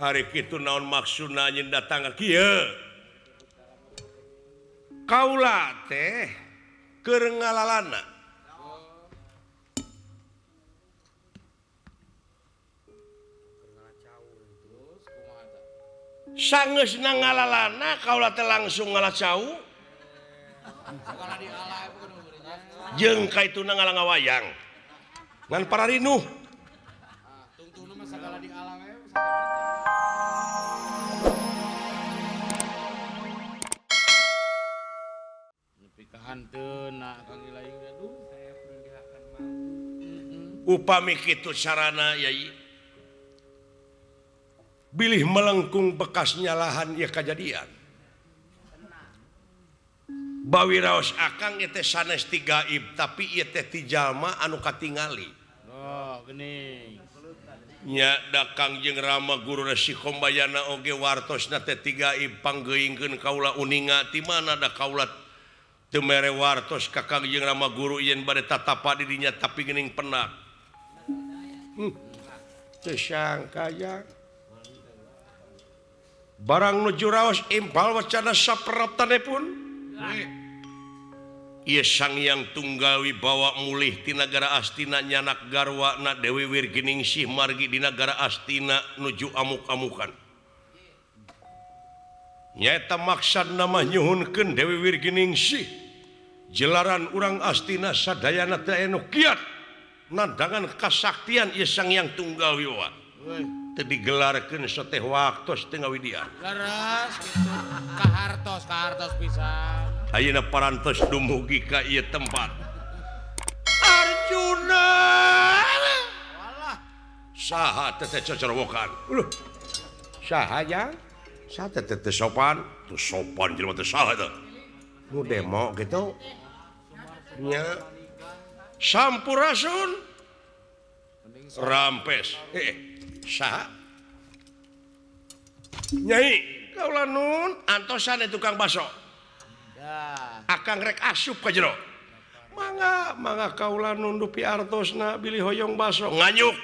hari itu naon maksudna nyen datang kieu kaula teh keur ngalalana sangeusna ngalalana kaula teh langsung ngalacau jeung kaituna ngalang wayang ngan para rinuh upami kitu sarana yai bilih melengkung bekasnya lahan ya kejadian bawi raos akang ieu teh sanes ti gaib tapi ieu teh ti jalma anu katingali geuning nya dakang jeung Rama guru si Kombayana oge wartosna teh ti gaib panggeuingkeun kaula uninga ti mana da kaula teu mere wartos kakang jeung Rama guru yen bade tatapa di dinya tapi geuning penak teu sangka ya barang nuju raos impal wacana saperotanepun ieu Sang Hyang Tunggal Wibawa mulih ti nagara Astina nyanak garwana Dewi Wirginingsih margi di nagara Astina nuju amuk-amukan nyaeta maksad nama nyuhunkeun Dewi Wirginingsih jelaran urang Astina sadayana teu anu kiat nandangan kasaktian ieu Sang Hyang Tunggal Wibawa teu digelarkeun sateh waktos teu ngawidian leres kitu kahartos pisan ayeuna parantos dumugi ka ieu tempat Arjuna walah saha teh cocorowokan saha jang saha teh sopan teu sopan jelema teh saha teh nu demo gitu nya sampurasun rampes saha nyai kaula nun antosan tukang baso akang rek asup ka jero mangga kaula nun dupi artosna bilih hoyong baso nganyuk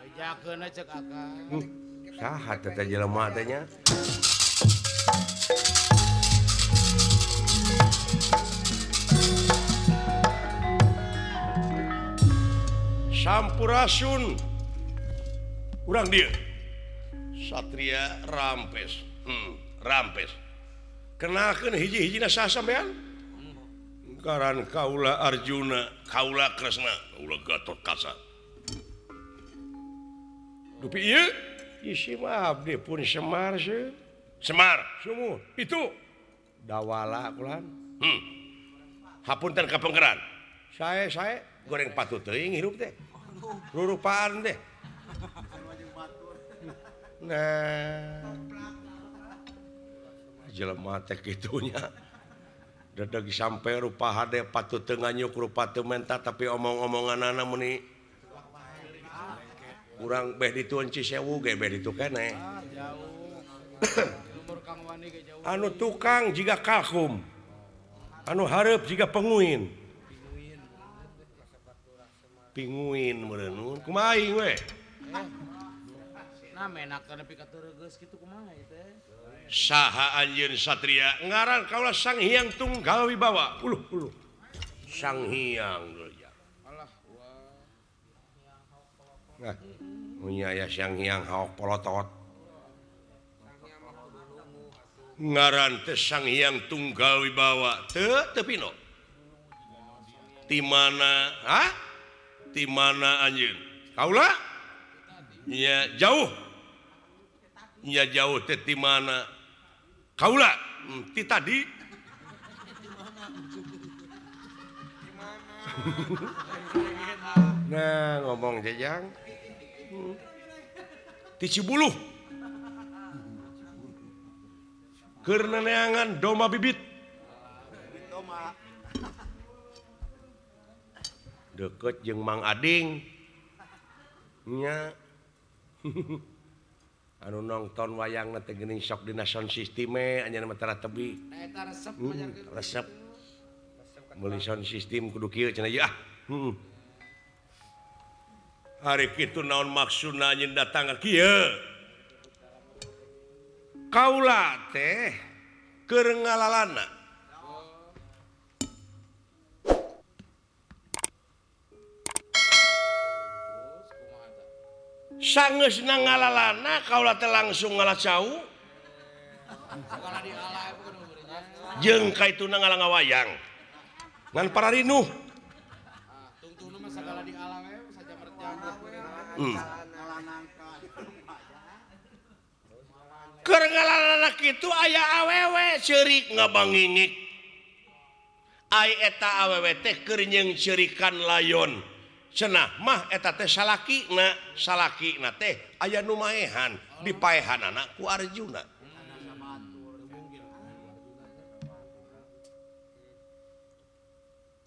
bejakeun cek akang saha teh jelema teh nya sampurasun urang dia Satria Rampes Rampes kenalkeun hiji-hijina saha sampean ngaran kaula Arjuna kaula Kresna kaula Gatotkaca dupi ieu isi mah abdi pun Semar seuh Semar sumuh itu dawala kulan hapunten kapengkeran sae goreng patut teuing hirup teh rurupaan teh nah jelema teh kitunya dadeg sampe rupa hade patut teu nganyuk rupa teu menta tapi omong-omonganana meni urang beh ditueun Cisewu ge beh ditu keneh anu tukang jiga kalkum anu hareup jiga penguin pinguin meureun kumaha aing we nah menakeun nepi ka teuregeus kitu kumaha ieu teh saha anjeun Satria ngaran kaula Sang Hyang Tunggal Wibawa uluh Sang Hyang alah nah munya aya Sang Hyang haok polotot ngaran teh Sang Hyang Tunggal Wibawa teu pino ti mana ti mana anjeun kaula nya jauh teh ti mana kaula ti tadi nah ngomong jajang ti Cibuluh keur neangan doma bibit deket jeung Mang Ading nya anu nongton wayang teh geuning sok dina sound system anjeunna mah tara tebi eta resep meuli sound system kudu kieu cenah ieu hari kitu naon maksudna anjeun datang kieu kaula teh keur ngalalana sangeusna ngalalana kaula teh langsung ngalacau jeung kaituna ngalang wayang ngan para rinuh tungtungna mah sagala di alang saja keur ngalalana kitu aya awewe ceurik ngabangingik ai eta awewe teh keur nyeung ceurikan layon cenah mah eta teh salakina teh aya nu maehan dipaehanana ku Arjuna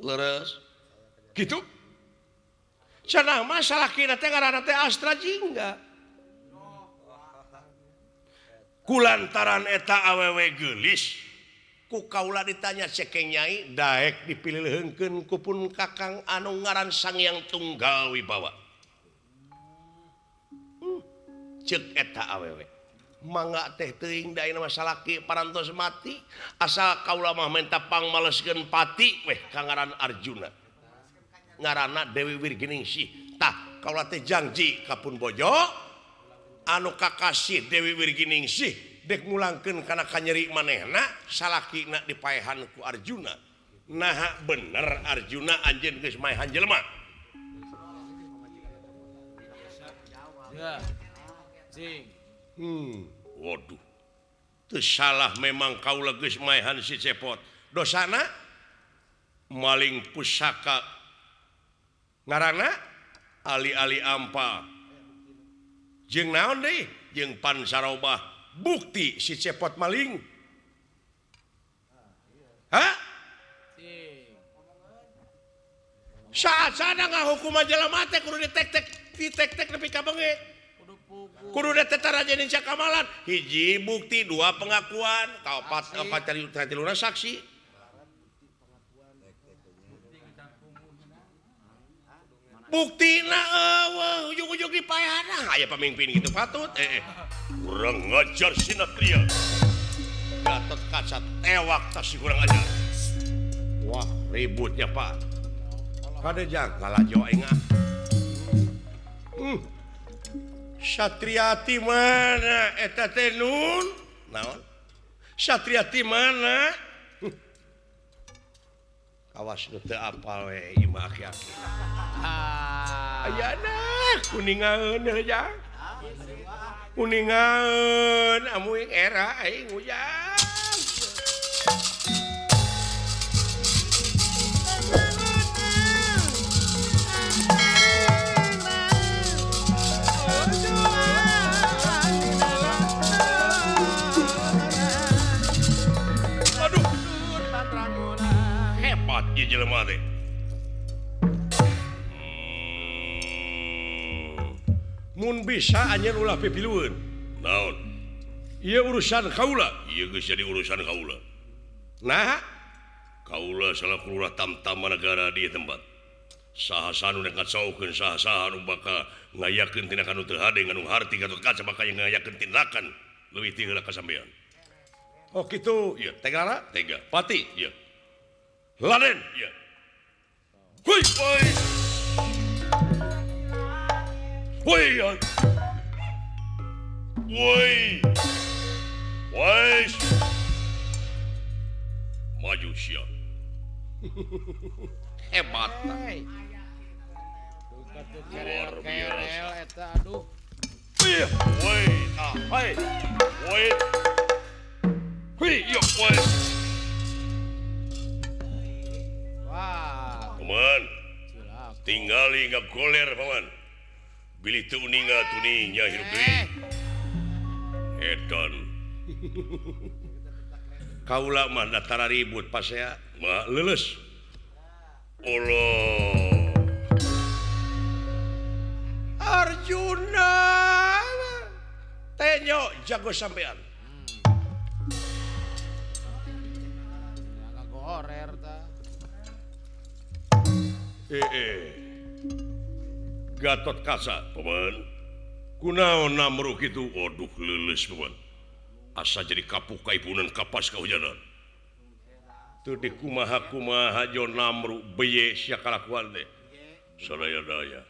leres gitu cenah mah salakina teh ngaranna teh Astra Jingga kulantaran eta awewe geulis ku kaula ditanya cekeng nyai daek dipilihkeun ku pun kakang anu ngaran Sangyang Tunggal Wibawa ceuk eta awewe mangga teh teuing da ayeuna salaki parantos mati asal kaula mah menta pangmaleskeun pati weh ka ngaran Arjuna ngaranna Dewi Wirginingsih tah kaula teh janji ka pun bojo anu kakasih Dewi Wirginingsih dek ngulangkeun kana kanyeri manehna salakina dipaehan ku Arjuna nah bener Arjuna anjeun geus maehan jelema ya cing waduh teu salah memang kaula geus maehan si cepot dosana maling pusaka ngaranna ali-ali ampa jeung naon deui jeung pansarobah bukti si cepot maling saat sadang ngahukum jelema teh kudu ditek-tek nepi ka beungeut kudu ditetarajeun cakamalan hiji bukti dua pengakuan kaopat tiluna saksi buktina ujung-ujung dipaehan aya pamimpin gitu patut kurang ngajar sinatria Gatot Kaca tewak tas kurang ajar wah ributnya Pak kadejang ngalajo aing Satriati mana eta teh nun naon Satriati mana kawas nu teu apal we ieu mah aki-aki ayana kuningaeun ya kuningaeun amuing era aing ujang ieu jelema teh mun bisa anjeun ulah pipilueun naon ieu urusan kaula ieu geus jadi urusan kaula nah kaula salaku lurah tamtama negara di tempat saha nu ngacaukeun saha nu bakal ngayakeun tindakan nu teu hade nganu harti Gatot Kaca bakal ngayakeun tindakan leuwih ti heula ka sampean oh kitu ieu tega pati ieu Laden, ya. Woi, woi. Woi, ya. Woi. Woi. Maju siap. Hebat. Luar biasa eta aduh. Woi, woi. Woi. Woi, ya, woi. Paman, tinggali nggak goler paman. Bilih tu uninga tuninya hidup deui. Edan. Kaula mah datara ribut pas ya, mah leuleus. Allah. Arjuna. Tenyo jago sampean. Enggak gorer ta. Gatot Kaca, paman. Kunaon namruh kitu? Waduh leuleus paman. asa jadi kapuka ibunan kapas kahujanan tuh di kumaha jo namru beye sia kalakuan deh sadaya daya